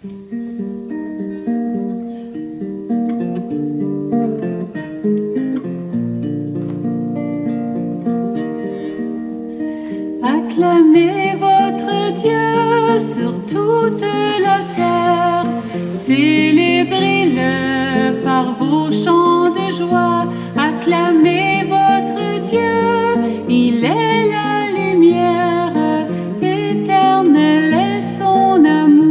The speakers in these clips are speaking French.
Acclamez votre Dieu sur toute la terre, célébrez-le par vos chants de joie. Acclamez votre Dieu, il est la lumière, éternel est son amour.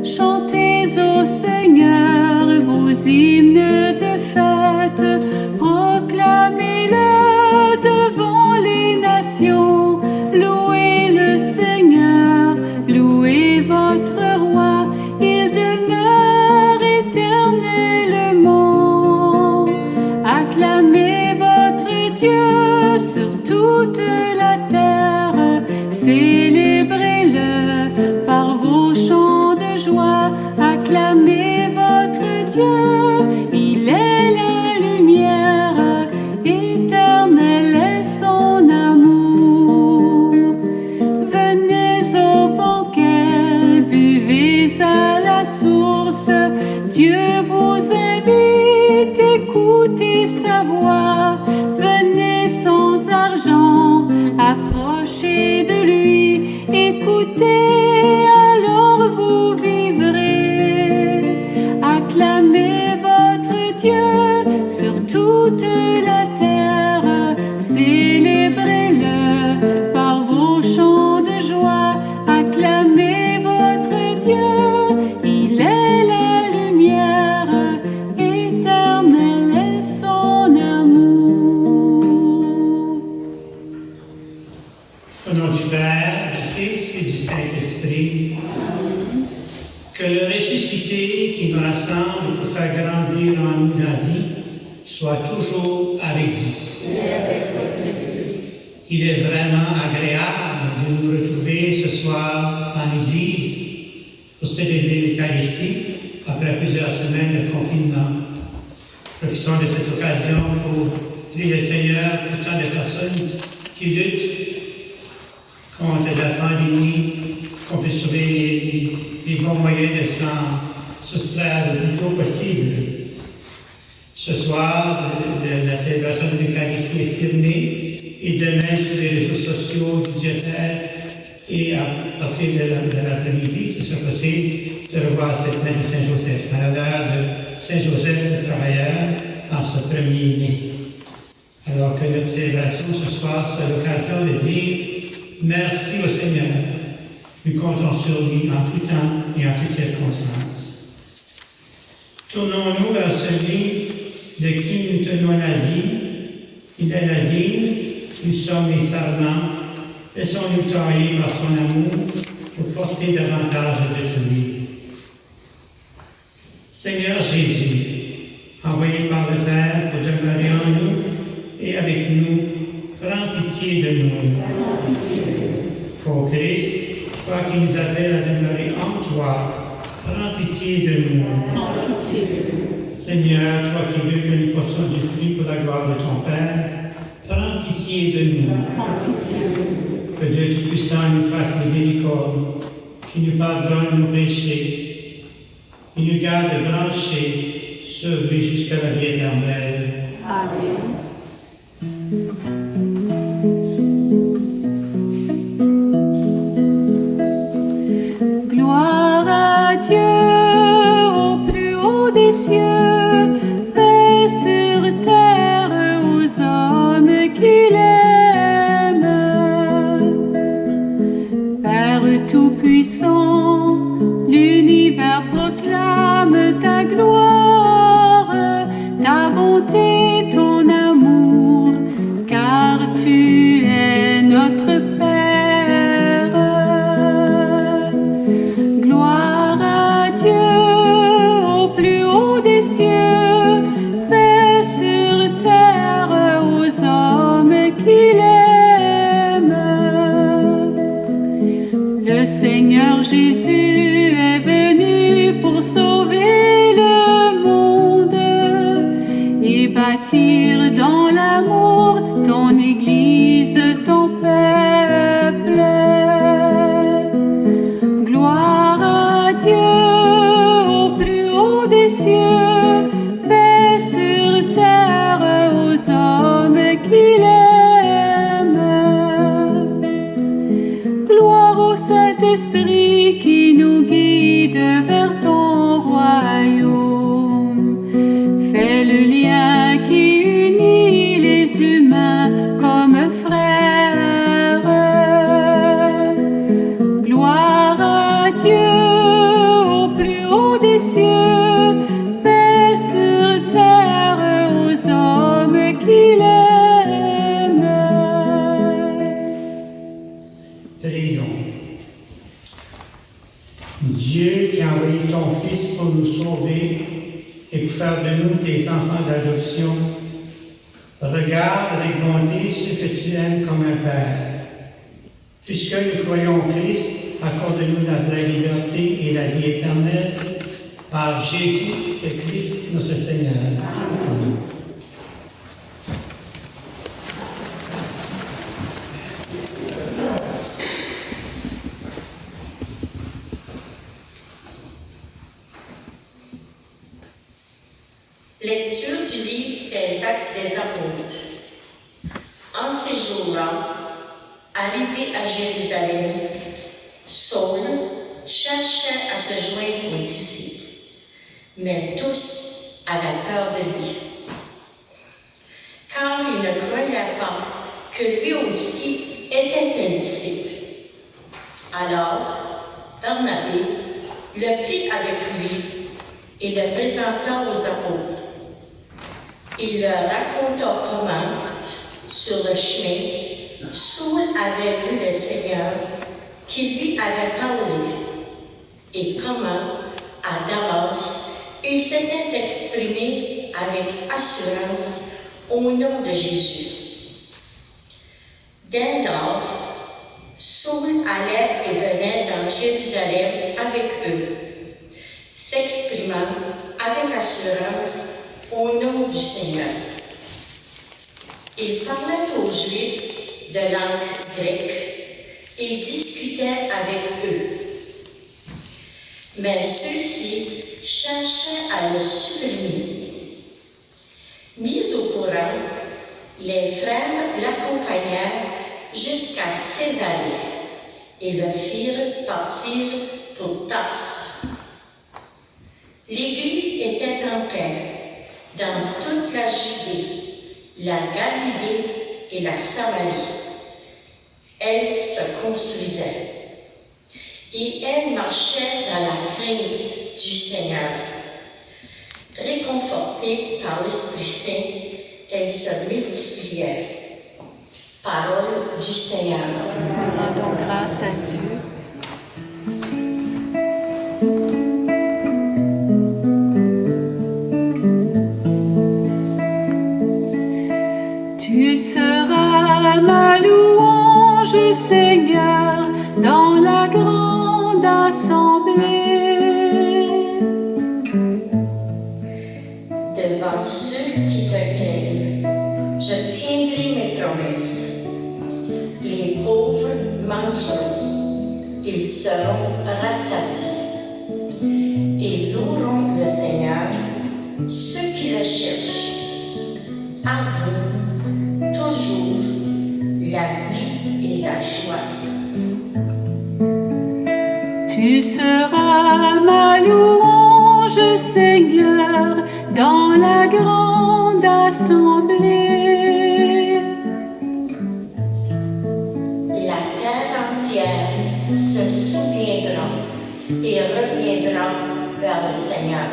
Chantez au Seigneur vos hymnes de fête, proclamez-le devant les nations. Louez le Seigneur, louez votre roi, il demeure éternellement. Acclamez votre Dieu sur toute la terre, célébrez-le par vos chants de joie. Acclamez votre Dieu, il est la lumière, éternel est son amour. Venez au banquet, buvez à la source, Dieu vous invite, écoutez sa voix. Venez sans argent, approchez de lui, écoutez, alors vous vivrez. Acclamez votre Dieu sur toute la terre, célébrez-le par vos chants de joie. Acclamez votre Dieu, il est la lumière, éternel est son amour. Au nom du Père, du Fils et du Saint-Esprit, que le ressuscité qui nous rassemble pour faire grandir en nous la vie soit toujours avec vous. Il est vraiment agréable de nous retrouver ce soir en Église pour célébrer l'Eucharistie après plusieurs semaines de confinement. Profitons de cette occasion pour prier le Seigneur pour tant de personnes qui luttent contre la pandémie, qu'on puisse trouver les bons moyens de s'en soustraire le plus tôt possible. Ce soir, la célébration de l'Eucharistie est filmée et demain sur les réseaux sociaux du diocèse et à partir de l'après-midi, ce sera possible de revoir cette messe de Saint-Joseph, à l'heure de Saint-Joseph le travailleur en ce 1er mai. Alors que notre célébration ce soir soit l'occasion de dire merci au Seigneur. Nous comptons sur lui en tout temps et en toutes circonstances. Tournons-nous vers celui de qui nous tenons la vie. Il est la vigne, nous sommes les sarments. Laissons-nous tailler par son amour pour porter davantage de fruits. Seigneur Jésus, envoyé par le Père pour demeurer en nous et avec nous, prends pitié de nous. Ô Christ, toi qui nous appelles à demeurer en toi, prends pitié de nous. Seigneur, toi qui veux que nous portions du fruit pour la gloire de ton Père, prends pitié de nous. Que Dieu Tout-Puissant nous fasse miséricorde, qui nous pardonne nos péchés, qui nous garde branchés, sevrés jusqu'à la vie éternelle. Amen. Gloire à Dieu au plus haut des cieux, paix sur terre aux hommes qu'il aime. Père Tout-Puissant, l'univers proclame ta gloire, ta bonté, ton amour, car tu es notre Père. Gloire à Dieu au plus haut des cieux, paix sur terre aux hommes qu'il aime. Le Seigneur Jésus est venu pour sauver le monde et bâtir dans l'amour ton Église, ton peuple. Gloire à cieux, paix sur terre aux hommes qu'il aime. Gloire au Saint-Esprit qui nous guide vers ton royaume. Fais le lien qui unit les humains comme frères. Gloire à Dieu au plus haut des cieux, paix sur terre aux hommes qu'il aime. Prions. Dieu qui a envoyé ton Fils pour nous sauver et pour faire de nous tes enfants d'adoption, regarde avec bonté ceux que tu aimes comme un Père. Puisque nous croyons en Christ, accorde-nous la vraie liberté et la vie éternelle par Jésus le Christ notre Seigneur. Amen. Lecture du livre des Actes des Apôtres. En ces jours-là, arrivé à Jérusalem, Saul cherchait à se joindre aux disciples, mais tous avaient peur de lui, car ils ne croyaient pas que lui aussi était un disciple. Alors, Barnabé le prit avec lui et le présenta aux apôtres. Il leur raconta comment, sur le chemin, Saul avait vu le Seigneur qui lui avait parlé et comment, à Damas, il s'était exprimé avec assurance au nom de Jésus. Dès lors, Saul allait et venait dans Jérusalem avec eux, s'exprimant avec assurance au nom du Seigneur. Il parlait aux Juifs de langue grecque et discutait avec eux. Mais ceux-ci cherchaient à le supprimer. Mis au courant, les frères l'accompagnèrent jusqu'à Césarée et le firent partir pour Tarse. L'Église était en paix dans toute la Judée, la Galilée et la Samarie. Elle se construisait et elle marchait dans la crainte du Seigneur. Réconfortée par l'Esprit Saint, elle se multipliait. Parole du Seigneur. Rendons grâce à Dieu. Tu seras ma louange, Seigneur, dans la grande assemblée. Devant ceux qui te craignent, je tiendrai mes promesses. Les pauvres mangeront, ils seront rassasiés. Et loueront le Seigneur, ceux qui le cherchent. À vous, toujours, la vie et la joie. Tu seras ma louange, Seigneur, dans la grande assemblée. La terre entière se souviendra et reviendra vers le Seigneur.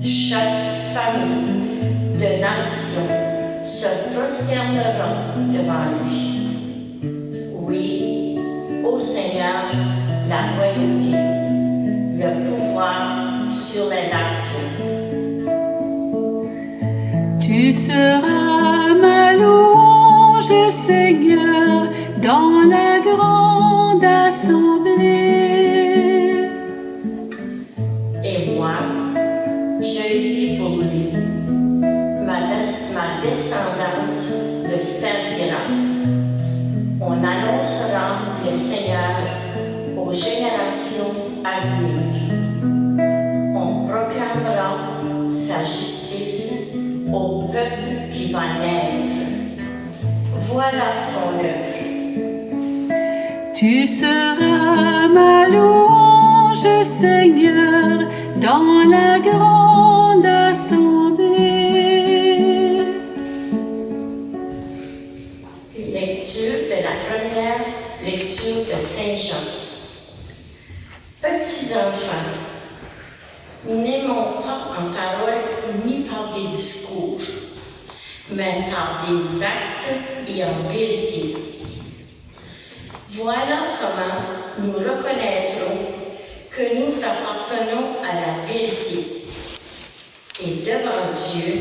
Chaque famille de nation se prosternera devant lui. Oui, ô Seigneur, la royauté, le pouvoir sur les nations. Tu seras ma louange, Seigneur, dans la grande assemblée. Et moi, je vis pour lui. Ma descendance le servira. On annoncera le Seigneur aux générations à venir. On proclamera sa justice au peuple qui va naître. Voilà son œuvre. Tu seras ma louange, Seigneur, dans la grande assemblée. Lecture de la première lecture de Saint Jean. Petits enfants, n'aimons pas en parole ni par des discours, mais par des actes et en vérité. Voilà comment nous reconnaîtrons que nous appartenons à la vérité. Et devant Dieu,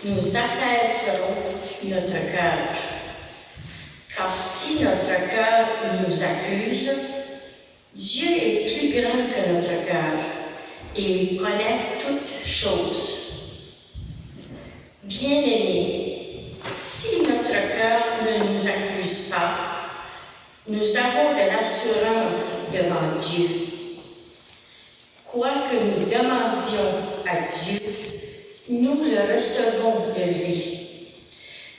nous apaiserons notre cœur. Car si notre cœur nous accuse, Dieu est plus grand que notre cœur et il connaît toutes choses. Bien-aimés, si notre cœur ne nous accuse pas, nous avons de l'assurance devant Dieu. Quoi que nous demandions à Dieu, nous le recevons de lui,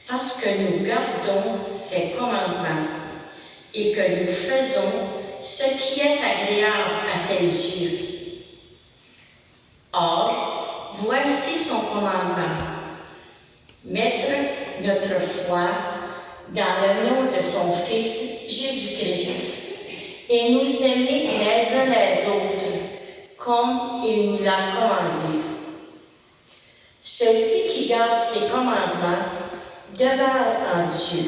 parce que nous gardons ses commandements et que nous faisons ce qui est agréable à ses yeux. Or, voici son commandement: mettre notre foi dans le nom de son Fils Jésus-Christ et nous aimer les uns les autres comme il nous l'a commandé. Celui qui garde ses commandements demeure en Dieu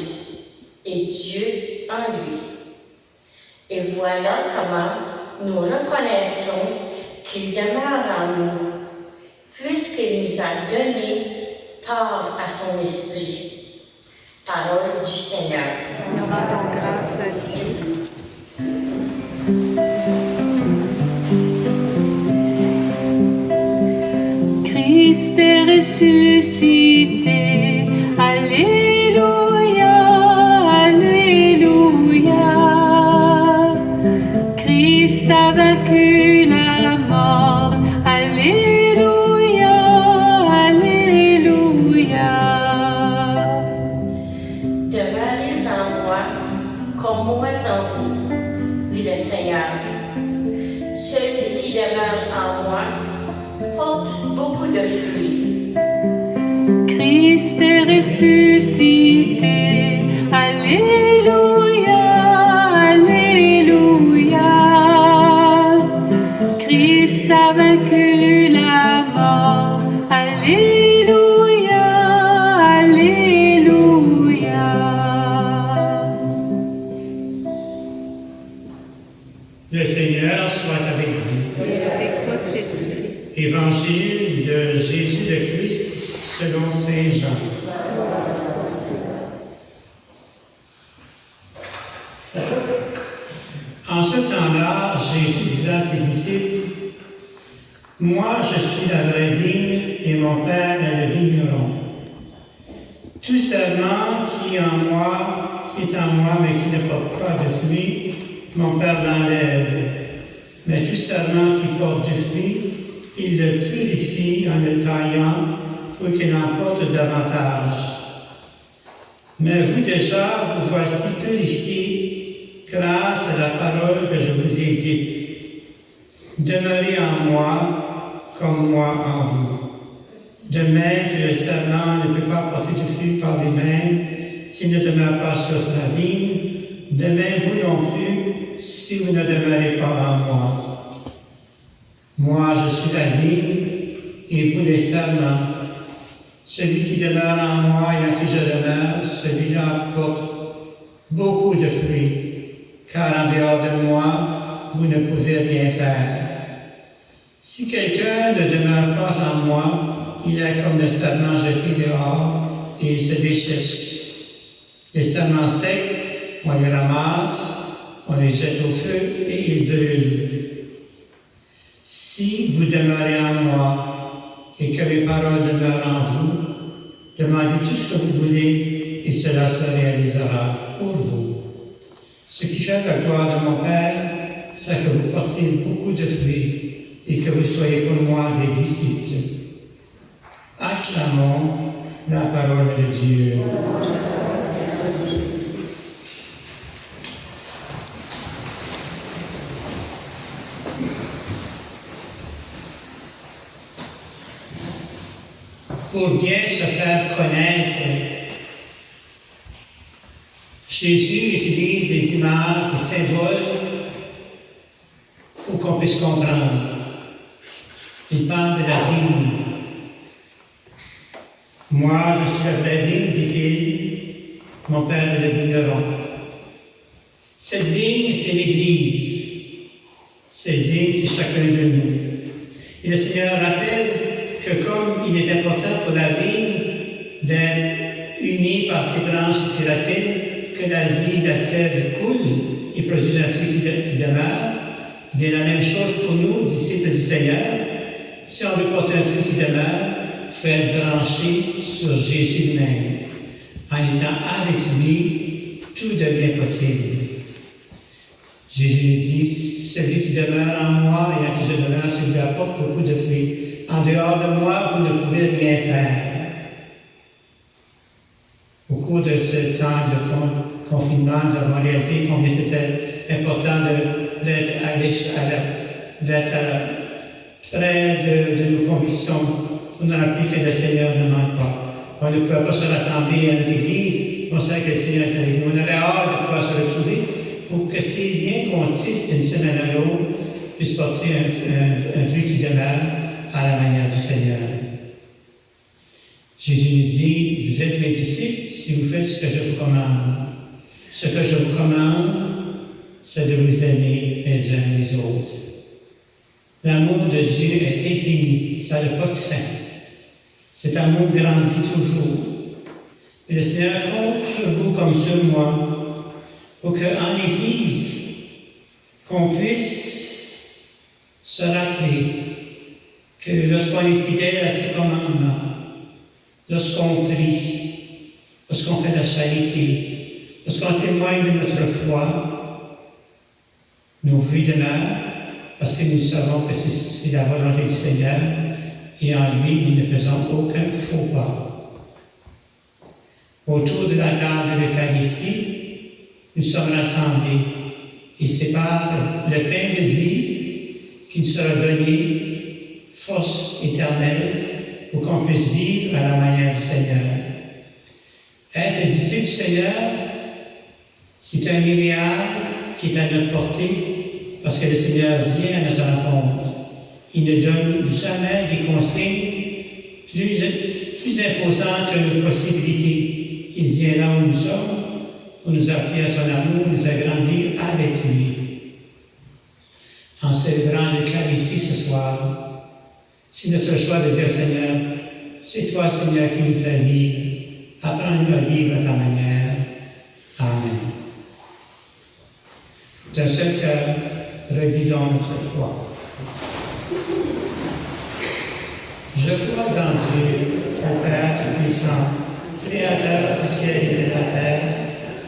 et Dieu en lui. Et voilà comment nous reconnaissons qu'il demeure en nous, puisqu'il nous a donné part à son esprit. Parole du Seigneur. Nous rendons grâce à Dieu. Christ est ressuscité. Alléluia, Alléluia. Christ a vaincu la mort. Alléluia, Alléluia. Demeurez en moi comme moi en vous, dit le Seigneur. Celui qui demeure en moi porte beaucoup de fruits. Christ est ressuscité. Alléluia, Alléluia. Christ a vaincu la mort. Alléluia, Alléluia. Le Seigneur soit avec vous. Et avec votre esprit. Évangile de Jésus de Christ selon Saint Jean. En ce temps-là, Jésus disait à ses disciples: moi, je suis la vraie vigne et mon Père est le vigneron. Tout serment qui est en moi, mais qui ne porte pas de fruit, mon Père l'enlève. Mais tout serment qui porte du fruit, il le purifie en le taillant pour qu'il en porte davantage. Mais vous déjà, vous voici purifiés grâce à la parole que je vous ai dite. Demeurez en moi comme moi en vous. De même que le serment ne peut pas porter de fruit par lui-même s'il ne demeure pas sur la vigne, de même vous non plus si vous ne demeurez pas en moi. Moi, je suis la vigne et vous les serments. Celui qui demeure en moi et en qui je demeure, celui-là porte beaucoup de fruits, car en dehors de moi, vous ne pouvez rien faire. Si quelqu'un ne demeure pas en moi, il est comme le serment jeté dehors et il se déchire. Les serments secs, on les ramasse, on les jette au feu et ils brûlent. Si vous demeurez en moi et que mes paroles demeurent en vous, demandez tout ce que vous voulez et cela se réalisera pour vous. Ce qui fait la gloire de mon Père, c'est que vous portiez beaucoup de fruits et que vous soyez pour moi des disciples. Acclamons la parole de Dieu. Pour bien se faire connaître, Jésus utilise des images, des symboles pour qu'on puisse comprendre. Il parle de la vigne. Moi, je suis la vraie vigne, dit-il, mon père est le vigneron. Cette vigne, c'est l'Église. Cette vigne, c'est chacun de nous. Et le Seigneur rappelle que comme il est important pour la vigne d'être unie par ses branches et ses racines, que la vie, la sève coule et produise un fruit qui demeure, bien la même chose pour nous, disciples du Seigneur. Si on veut porter un fruit qui demeure, il faut être branché sur Jésus lui-même. En étant avec lui, tout devient possible. Jésus nous dit, celui qui demeure en moi et à qui je demeure, celui qui apporte beaucoup de fruits. En dehors de moi, vous ne pouvez rien faire. Au cours de ce temps de confinement, nous avons réalisé combien c'était important d'être près de nos convictions. On a appris que le Seigneur ne manque pas. On ne pouvait pas se rassembler à notre église, on savait que le Seigneur était avec nous. On avait hâte de pouvoir se retrouver pour que ces liens qu'on tisse d'une semaine à l'autre puissent porter un fruit qui demeure à la manière du Seigneur. Jésus nous dit, vous êtes mes disciples si vous faites ce que je vous commande. Ce que je vous commande, c'est de vous aimer les uns les autres. L'amour de Dieu est infini, ça n'a pas de fin. Cet amour grandit toujours. Et le Seigneur compte sur vous comme sur moi, pour qu'en Église, qu'on puisse se rappeler que lorsqu'on est fidèle à ses commandements, lorsqu'on prie, lorsqu'on fait la charité, lorsqu'on témoigne de notre foi, nos fruits demeurent, parce que nous savons que c'est la volonté du Seigneur, et en lui, nous ne faisons aucun faux pas. Autour de la table de l'Eucharistie, nous sommes rassemblés, et c'est par le pain de vie qui nous sera donné force éternelle pour qu'on puisse vivre à la manière du Seigneur. Être disciple du Seigneur, c'est un idéal qui est à notre portée parce que le Seigneur vient à notre rencontre. Il ne donne jamais des consignes plus imposantes que nos possibilités. Il vient là où nous sommes pour nous appuyer à son amour, nous faire grandir avec lui. En célébrant l'Eucharistie ce soir, c'est notre choix de dire, Seigneur, c'est toi, Seigneur, qui nous fais vivre. Apprends-nous à vivre à ta manière. Amen. D'un seul cœur, redisons notre foi. Je crois en Dieu, au Père Tout-Puissant, Créateur du ciel et de la terre,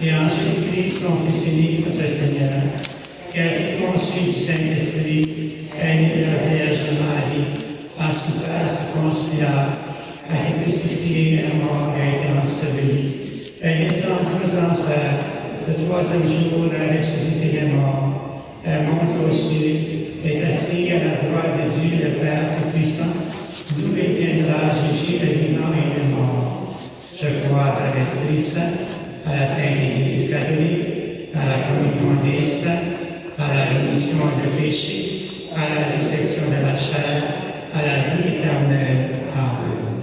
et en Jésus-Christ, son Fils unique, notre Seigneur, qui a été conçu du Saint-Esprit, est né de la Vierge Marie, participé à la circoncision, a été crucifié et mort, a été enseveli, est descendu aux enfers, le troisième jour, a ressuscité les morts, est monté aux cieux, est assis à la droite de Dieu, le Père Tout-Puissant, d'où il viendra juger les vivants et les morts. Je crois à l'Esprit Saint, à la Sainte Église catholique, à la communion des saints, à la rémission des péchés, à la résurrection de la chair, à la vie éternelle. Amen.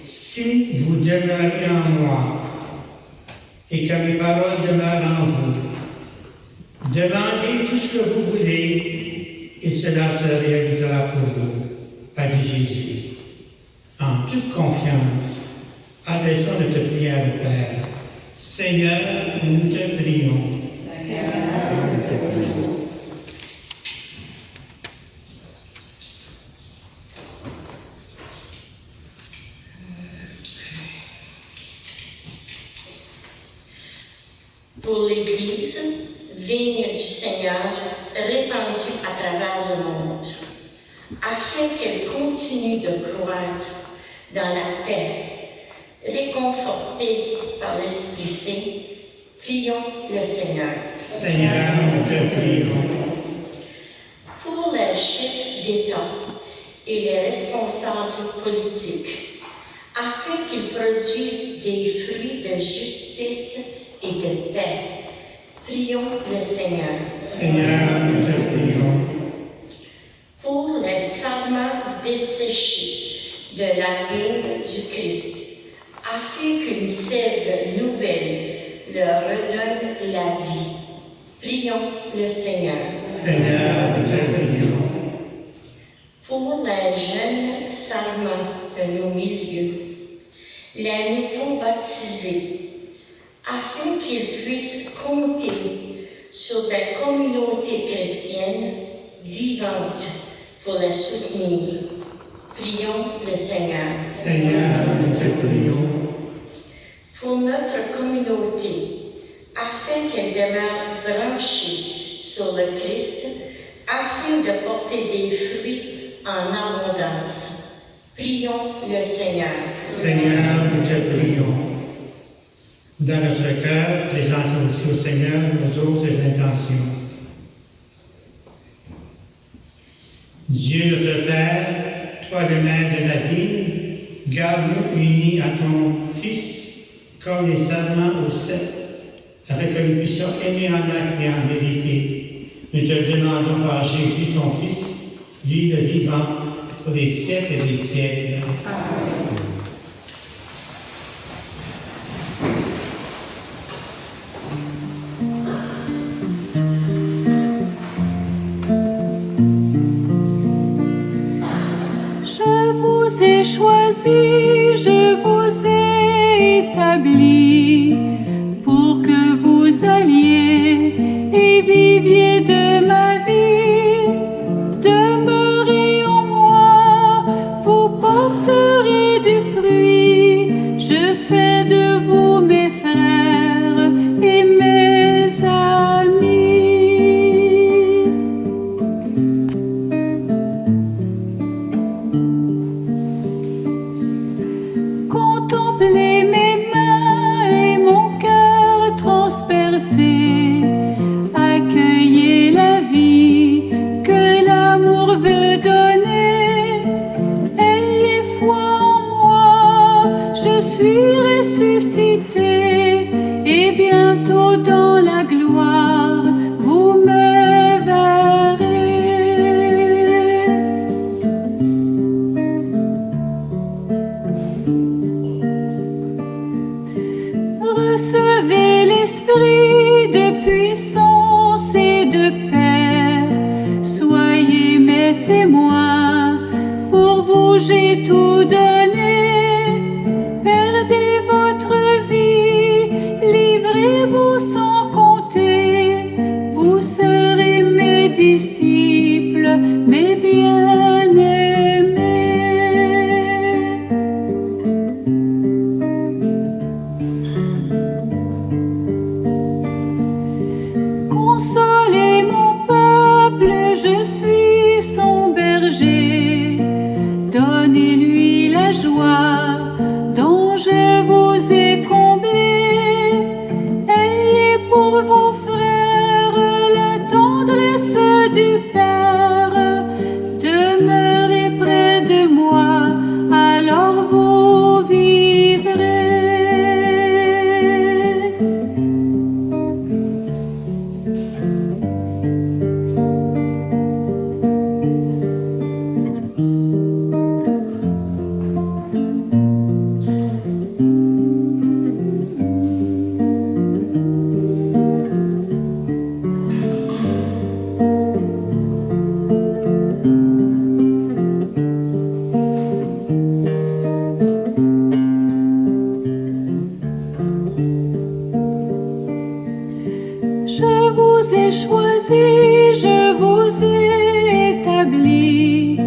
Si vous demeurez en moi et que mes paroles demeurent en vous, demandez tout ce que vous voulez et cela se réalisera pour vous, a dit Jésus. En toute confiance, adressons notre prière au Père. Seigneur, nous te prions. Seigneur, nous te prions. Pour l'Église, vigne du Seigneur, répandue à travers le monde. afin qu'elle continue de croire dans la paix. Réconfortée par l'Esprit Saint, prions le Seigneur. Seigneur, nous te prions. Pour les chefs d'État et les responsables politiques, afin qu'ils produisent des fruits de justice et de paix, prions le Seigneur. Seigneur, nous te prions. Pour les sarments desséchés de la vigne du Christ, afin qu'une sève nouvelle leur redonne la vie. Prions le Seigneur. Seigneur, nous te prions. Pour les jeunes sarments de nos milieux, les nouveaux baptisés, afin qu'ils puissent compter sur des communautés chrétiennes vivantes pour les soutenir. Prions le Seigneur. Seigneur, nous te prions. Pour notre communauté, afin qu'elle demeure branchée sur le Christ, afin de porter des fruits en abondance. Prions le Seigneur. Seigneur, nous te prions. Dans notre cœur, présentons aussi au Seigneur nos autres intentions. Dieu notre Père, toi le Maître de la dîme, garde-nous unis à ton Fils, comme les sarments au cep, afin que nous puissions aimer en acte et en vérité. Nous te le demandons par Jésus, ton Fils, lui le vivant, pour les siècles des siècles. Amen. Choisi, je vous ai établi pour que vous alliez et viviez de ma vie. Demeurez en moi, vous porterez du fruit. Je fais de vous mes frères et mes amis. Contemplez mes mains et mon cœur transpercé. Accueillez la vie que l'amour veut donner. Ayez foi en moi, je suis ressuscité. Et bientôt dans la gloire, vous me verrez. Recevez l'esprit de puissance et de paix. Soyez mes témoins, pour vous j'ai tout donné. Perdez votre vie, livrez-vous sans compter. Vous serez mes disciples, mes bien-aimés. Consolez mon peuple, je suis son berger. Donnez-lui la joie dont je vous ai comblé. Ayez pour vos frères la tendresse du Père. Demeurez près de moi, alors vous vivrez. Je vous ai choisi, je vous ai établi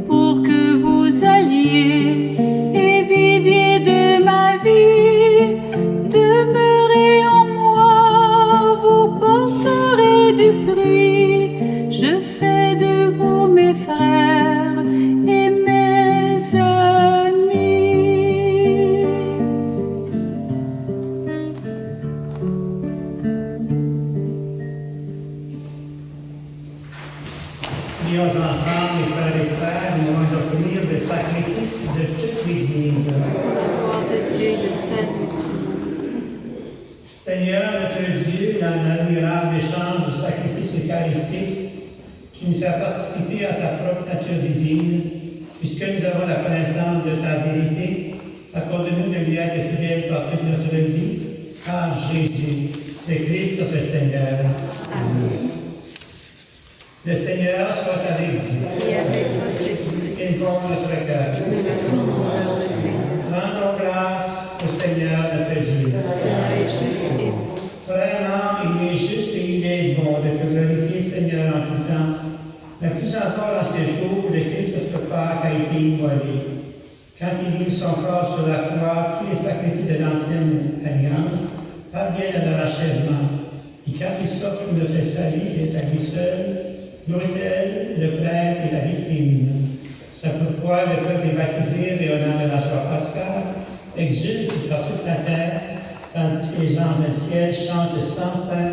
pour que vous alliez et viviez de ma vie. Demeurez en moi, vous porterez du fruit. Je fais de vous mes frères Seigneur, notre Dieu, dans l'admirable échange du sacrifice eucharistique, tu nous fais participer à ta propre nature divine, puisque nous avons la connaissance de ta vérité. Accorde-nous de lui être fidèles par toute notre vie, par Jésus, le Christ notre Seigneur. Amen. Le Seigneur soit avec vous. Et avec votre esprit, Informe notre cœur. nous le tournons vers le Seigneur. Rendons grâce au Seigneur notre Dieu. Cela est juste et bon. Vraiment, il est juste et il est bon de te glorifier, Seigneur, en tout temps, mais plus encore en ces jours où le Christ notre Pâques a été immolé. Quand il livre son corps sur la croix, tous les sacrifices de l'ancienne alliance parviennent à leur achèvement. Et quand il s'offre notre salut, il est à lui seul, l'autel, le prêtre et la victime. C'est pourquoi le peuple est baptisé, rayonnant de la joie pascale, exulte par toute la terre, tandis que les anges du ciel chantent sans fin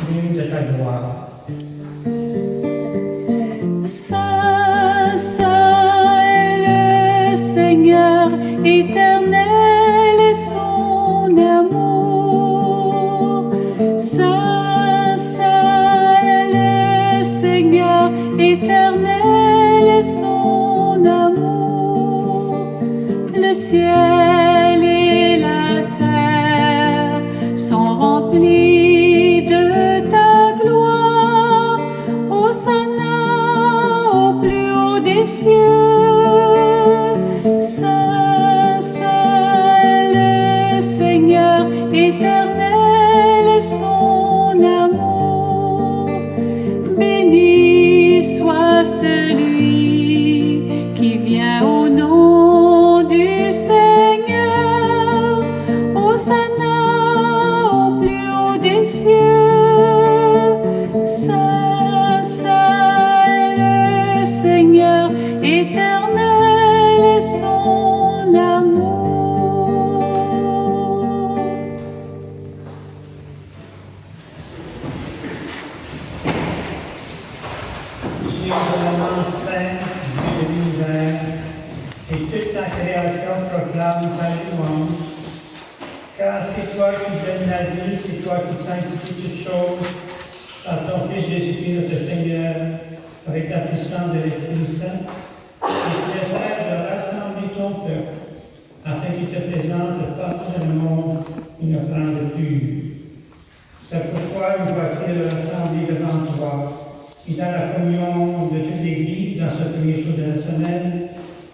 l'hymne de ta gloire. Saint, saint est le Seigneur, éternel est son amour. Saint, saint est le Seigneur, éternel est son amour. Le ciel et la terre sont remplis de ta gloire. Hosanna au plus haut des cieux. Saint, saint est le Seigneur, éternel est son amour. Béni soit celui qui vient au nom du Seigneur. Hosanna au plus haut des cieux. Saint, saint est le Seigneur, éternel est son amour. Tu es vraiment saint, Dieu de l'univers, et toute ta création proclame ta louange. Car c'est toi qui donnes la vie, c'est toi qui sanctifies toutes choses, par ton Fils Jésus-Christ notre Seigneur, avec la puissance de l'Esprit Saint, et tu essaies de rassembler ton peuple, afin qu'il te présente partout dans le monde une offrande pure. C'est pourquoi nous voici rassemblés devant toi. Et dans la communion de toute l'Église, dans ce premier jour de la semaine,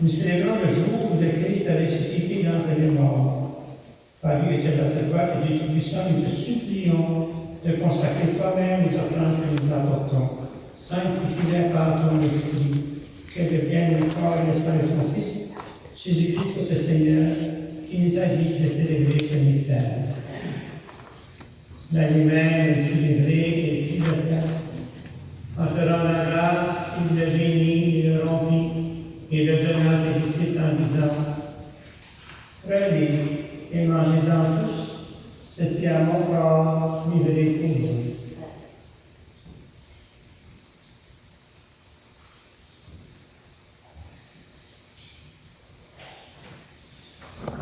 nous célébrons le jour où le Christ a ressuscité d'entre les morts. Par lui et notre foi, que Dieu Tout-Puissant, nous te supplions de consacrer toi-même les offrandes que nous apportons. Sanctifie-les par ton esprit, que devienne le corps et le sang de ton Fils, Jésus-Christ notre Seigneur, qui nous a dit de célébrer ce mystère. La lui-même est célébrée et puis le cas. En te rendant la grâce, il le bénit, il le rompit, et le donna à ses disciples en disant: Prenez et mangez-en tous, ceci à mon corps, livré pour vous.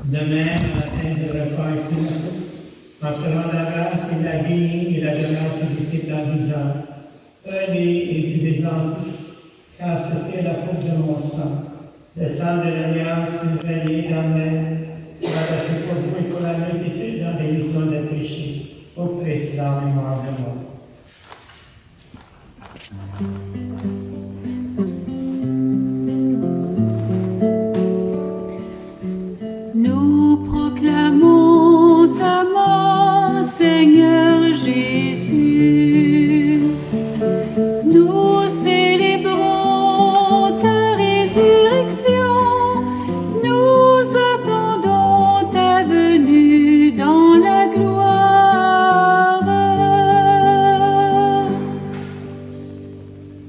De même, à la fin du repas, en te rendant la grâce, il l'a béni et l'a donné à ses disciples en disant: Prenez et buvez-en tous, car ceci est la coupe de mon sang, le sang de l'alliance que nous veillez dans même, rattaché pour vous et pour la multitude dans l'émission des péchés. Offrez cela en mémoire de moi. Nous proclamons ta mort, Seigneur Jésus. Nous célébrons ta résurrection. Nous attendons ta venue dans la gloire.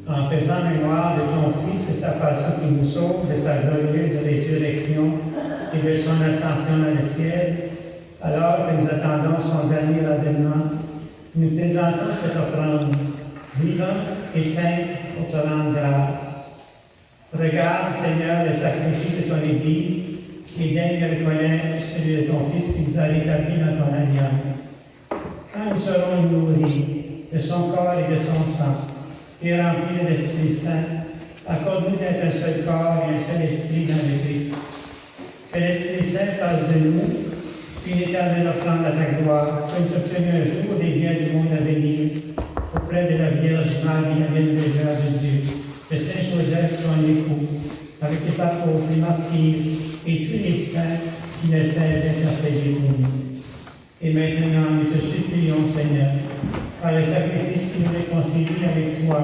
En faisant mémoire de ton Fils et sa passion qui nous sauve, de sa glorieuse résurrection et de son ascension dans le ciel, alors que nous attendons son dernier avènement, nous présentons cette offrande vivante et sainte pour te rendre grâce. Regarde, Seigneur, le sacrifice de ton Église et daigne de reconnaître celui de ton Fils qui nous a rétablis dans ton alliance. nous serons nourris de son corps et de son sang, et remplis de l'Esprit Saint, accorde-nous d'être un seul corps et un seul esprit dans le Christ. Que l'Esprit Saint fasse de nous une éternelle offrande à ta gloire, comme obtenu un jour des biens du monde à venir, auprès de la Vierge Marie, la Bienheureuse de Dieu, de Saint Joseph, son époux, avec les apôtres, les martyrs et tous les saints qui ne cessent d'intercéder pour nous. Et maintenant, nous te supplions, Seigneur, par le sacrifice qui nous réconcilie avec toi,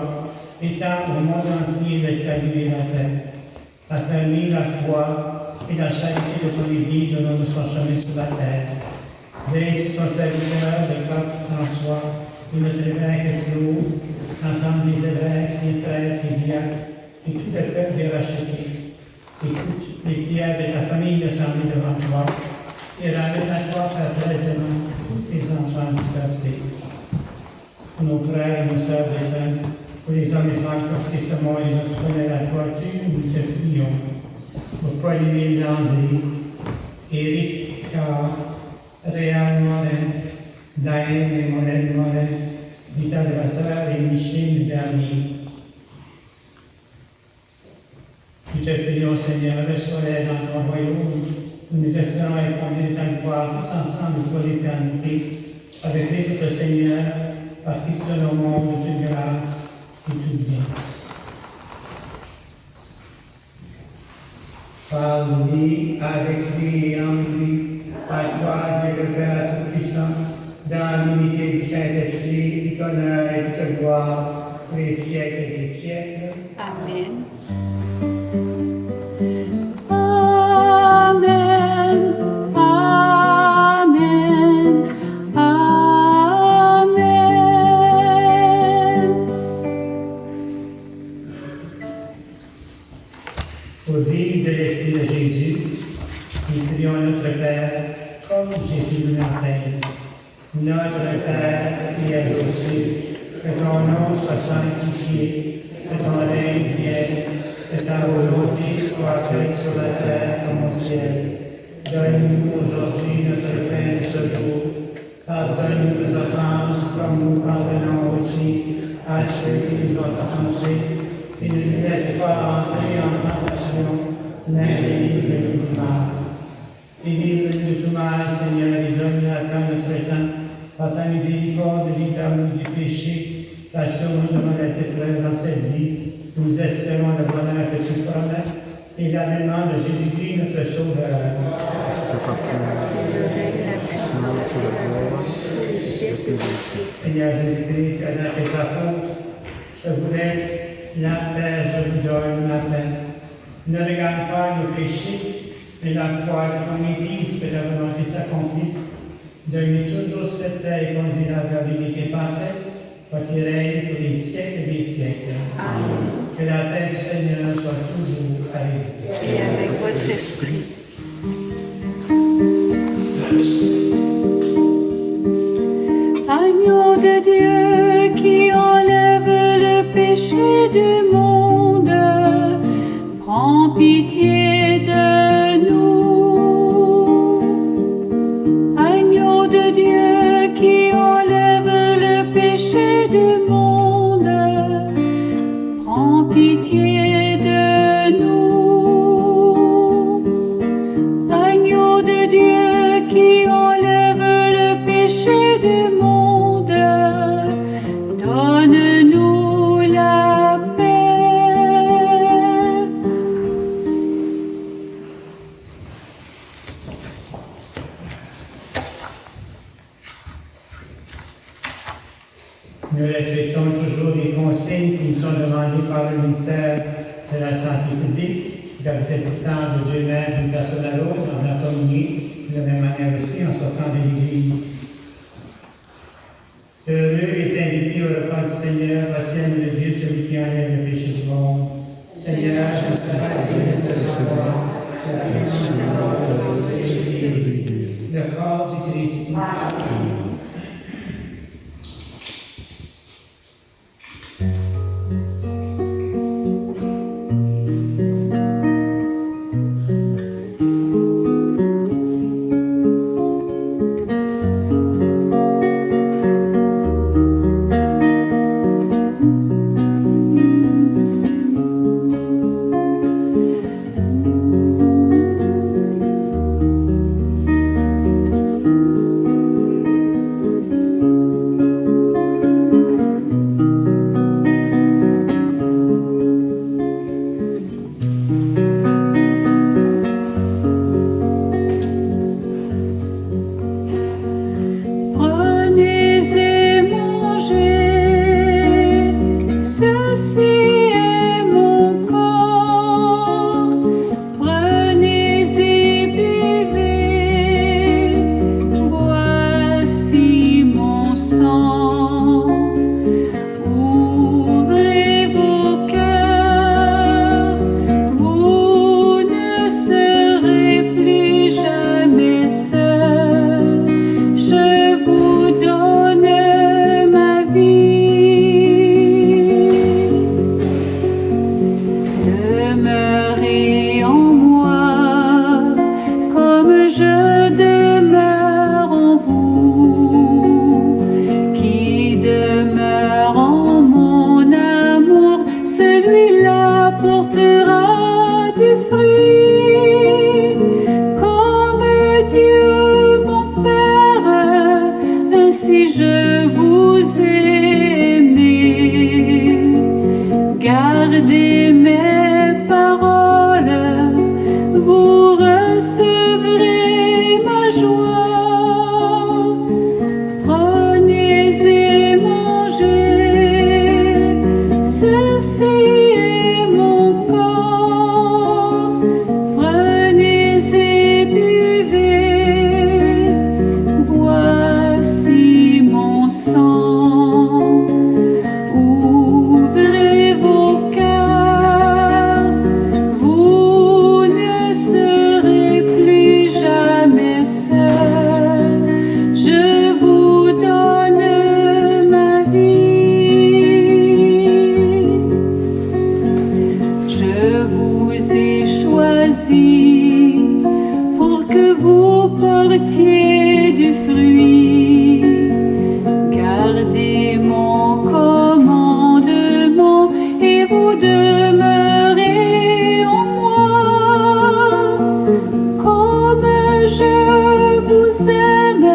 étendre au monde entier le salut et la paix, affermir la foi et la charité de ton Église au long de son chemin sur la terre. Veille sur ton serviteur, le pape François, et notre évêque Claude, l'ensemble des évêques, des prêtres, des diacres, et tout le peuple des rachetés, et toutes les pierres de ta famille assemblées devant toi, et ramène à toi fraternellement tous tes enfants dispersés. Pour nos frères et nos sœurs des jeunes, pour les hommes et femmes portés ce monde et les autres fidèles à toi, nous te prions. Pour Pauline Landry, Éric Carr, Réal Morin, Diane et Morel Morin, Vita de la Sœur et Michel Bernier. Nous te prions, Seigneur, reçois-les dans ton royaume. Nous espérons être conduits de ta gloire tous ensemble pour l'éternité, avec les autres Seigneur, parce qu'ils sont au monde de toute grâce et tout bien. Par lui, avec lui et en lui, à toi, Dieu le Père Tout-Puissant, dans l'unité du Saint-Esprit, tout honneur et toute gloire, pour les siècles des siècles. Amen. Amen. Amen. Amen. Au vivre de l'Esprit de Jésus, nous prions notre Père, comme Jésus nous l'enseigne. Notre Père qui es aux cieux, que ton nom soit sanctifié, que ton règne vienne, que ta volonté soit faite sur la terre comme au ciel. Donne-nous aujourd'hui notre pain de ce jour. Pardonne-nous nos offenses comme nous pardonnons aussi à ceux qui nous ont offensés. Et ne nous laisse pas entrer en tentation, mais délivre-nous du mal. Délivre-nous de tout mal, Seigneur, et donne à toi notre temps, par ta miséricorde, libère-nous du péché, rassure-nous devant les épreuves dans cette vie. Nous espérons le bonheur que tu promets et l'avènement de Jésus-Christ, notre Sauveur. Seigneur Jésus-Christ, tu as dit à tes apôtres, je vous laisse la paix, je vous donne la paix. Ne regarde pas nos péchés, mais la foi de ton Église, que la volonté s'accomplisse. Donne-nous toujours cette paix et conduis-la vers l'unité parfaite, toi qui règnes pour les siècles des siècles. Amen. Que la paix du Seigneur soit toujours avec vous. Et avec votre esprit. Agneau de Dieu qui enlève le péché du monde, prends pitié de nous. Agneau de Dieu qui enlève le péché du monde, prends pitié de nous. Agneau de Dieu qui enlève le péché du monde, donne-nous la paix. Nous respectons toujours les consignes qui nous sont demandées par le ministère de la Santé publique, garder cette distance de 2 mètres d'une personne à l'autre, en la communier de la même manière aussi en sortant de l'Église. Heureux les invités au repas du Seigneur, voici le Dieu, celui qui enlève le péché du monde. Seigneur, je te remercie de recevoir la puissance de Jésus, le corps du Christ. recevrez ma joie. Prenez et mangez, ceci est mon corps. Prenez et buvez, voici mon sang. Ouvrez vos cœurs, vous ne serez plus jamais seuls. Je vous donne ma vie. Je vous ai choisi pour que vous portiez du fruit. Gardez mon commandement et vous demeurez en moi. Comme je vous aime,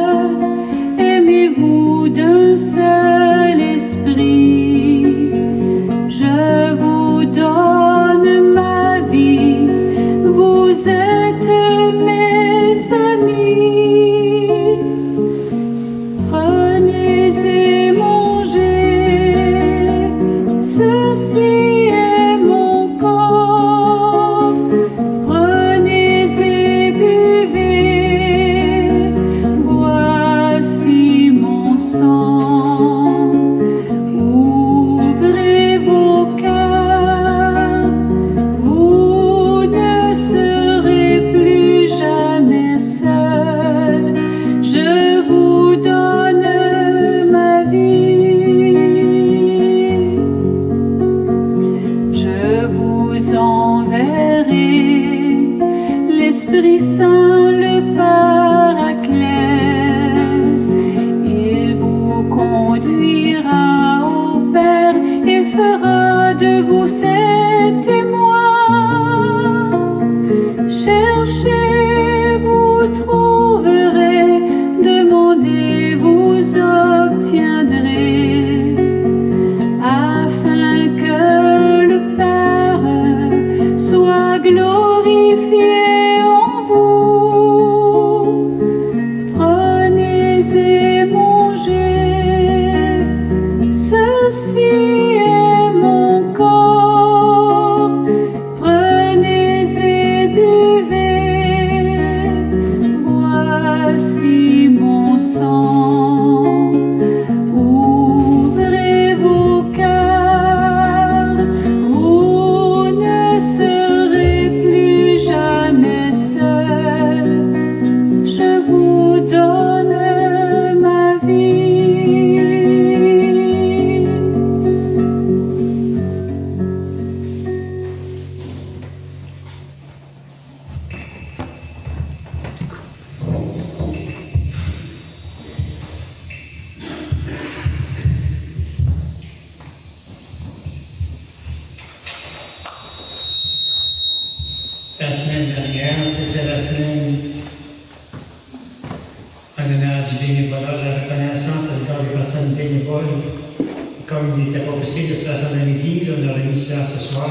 aimez-vous d'un seul esprit. Je vous donne ma vie, vous êtes mes amis. Prenez et mangez, ceci est mon corps. Prenez et buvez, voici mon sang. Ouvrez vos cœurs, vous ne serez plus jamais seuls. Je vous donne ma vie. Je vous enverrai l'Esprit Saint, le Paraclet. Il vous conduira au Père et fera de vous ses témoins. Cherchez, vous trouverez, demandez, vous obtiendrez, afin que le Père soit glorifié en vous. Prenez et mangez, ceci est mon corps. Prenez et buvez, voici mon sang. Ouvrez vos cœurs, vous ne serez plus jamais seuls. Je vous donne ma vie. La semaine dernière, c'était la semaine en honneur du bénévolat, la reconnaissance à l'égard des personnes bénévoles. Comme il n'était pas possible de se faire dans midi, on a remis cela ce soir.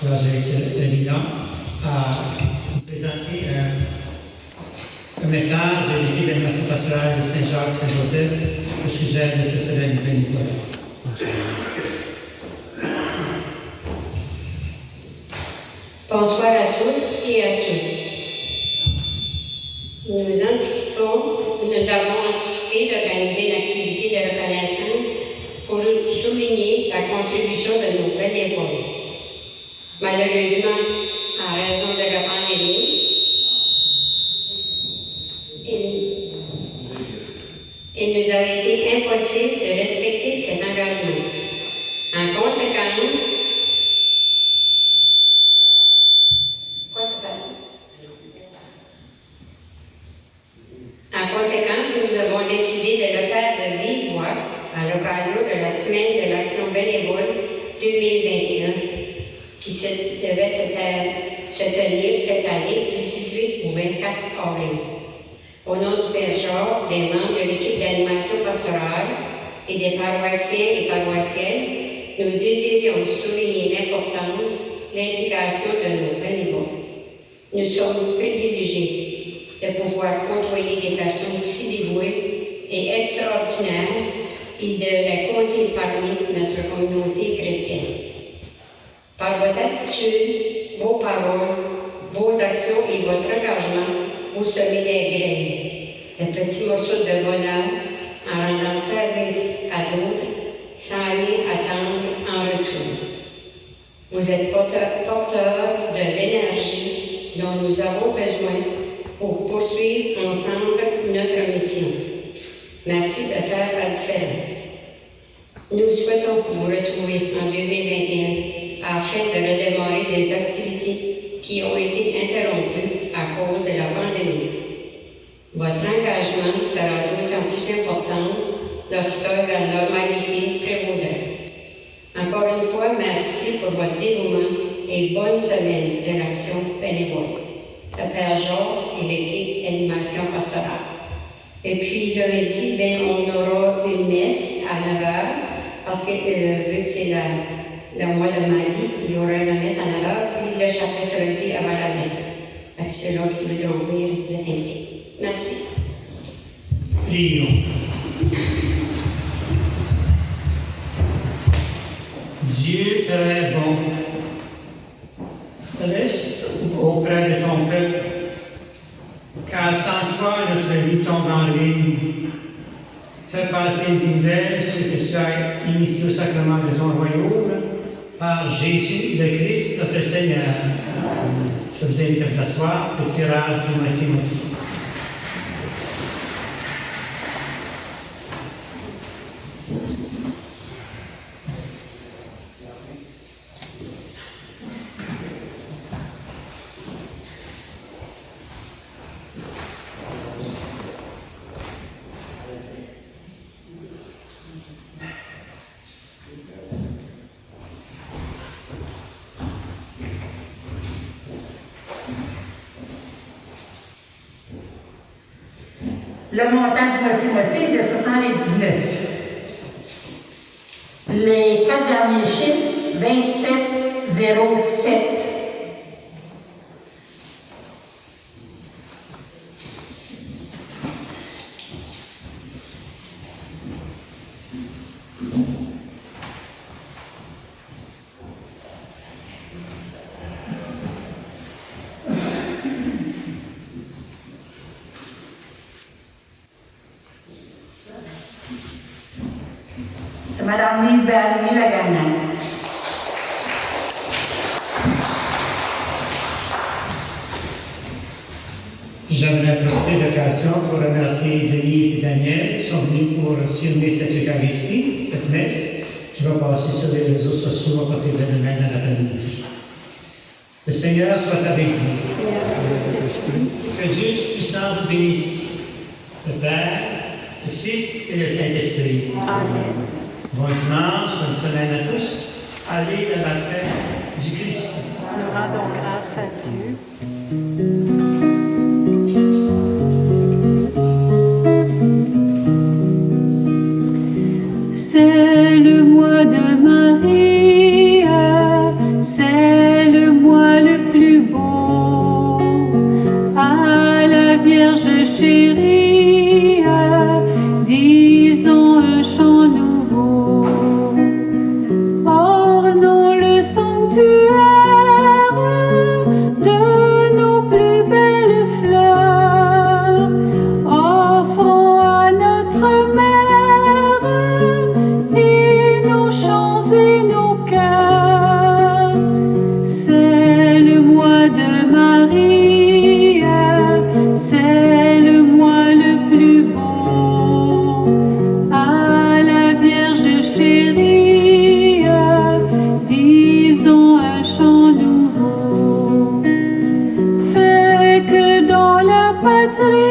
Alors j'ai été évident à vous présenter un message de l'équipe d'animation pastorale de Saint-Jacques-Saint-Joseph au sujet de cette semaine du bénévolat. Bonsoir à tous et à toutes. Nous avons anticipé d'organiser une activité de reconnaissance pour souligner la contribution de nos bénévoles. Malheureusement, en raison de la pandémie, il nous a été impossible de respecter cet engagement. En conséquence, nous avons décidé de le faire de vive voix à l'occasion de la semaine de l'action bénévole 2021 qui devait se tenir cette année du 18 au 24 avril. Au nom du Père Georges, des membres de l'équipe d'animation pastorale et des paroissiens et paroissiennes, nous désirions souligner l'importance, l'implication de nos bénévoles. Nous sommes privilégiés de pouvoir côtoyer des personnes si dévouées et extraordinaires et de les compter parmi notre communauté chrétienne. Par votre attitude, vos paroles, vos actions et votre engagement, vous semez des graines, de petits morceaux de bonheur en rendant service à d'autres sans rien attendre en retour. Vous êtes porteurs de l'énergie dont nous avons besoin pour poursuivre ensemble notre mission. Merci de faire la différence. Nous souhaitons vous retrouver en 2021 afin de redémarrer des activités qui ont été interrompues à cause de la pandémie. Votre engagement sera d'autant plus important lorsque la normalité prévaudra. Encore une fois, merci pour votre dévouement et bonne semaine de l'action bénévole. Le Père Georges et l'équipe d'animation pastorale. Et puis, lundi, on aura une messe à 9h, parce que vu que c'est le mois de Mali, il y aura la messe à 9h, puis le chapelet sera dit avant la messe. Fait que ceux-là qui voudront venir, vous êtes invités. Merci. Prions. Dieu très bon, reste auprès de ton peuple, car sans toi notre vie tombe en ruine. Fais passer d'hiver ce que tu as initié au sacrement de ton royaume par Jésus le Christ notre Seigneur. Je vous invite à vous asseoir, le tirage du Messie. Le montant du moitié est de 79. Les 4 derniers chiffres, 2707. C'est Mme Lise Bernier, la gagnante. J'aimerais profiter de l'occasion pour remercier Denise et Daniel qui sont venus pour filmer cette Eucharistie, cette messe, qui va passer sur les réseaux sociaux à partir de demain dans l'après-midi. Le Seigneur soit avec vous. Que Dieu Tout-Puissant vous bénisse, le Père, le Fils et le Saint-Esprit. Amen. Bon dimanche, bonne semaine à tous. Allez dans la paix du Christ. Nous rendons grâce à Dieu. C'est le mois de Marie, c'est le mois le plus beau. À la Vierge chérie, disons un chant nouveau. Ornons le sanctuaire de nos plus belles fleurs. Offrons à notre mère et nos chants et nos cœurs. C'est le mois de Marie, c'est le mois le plus beau. À la Vierge chérie, disons un chant nouveau. Fais que dans la patrie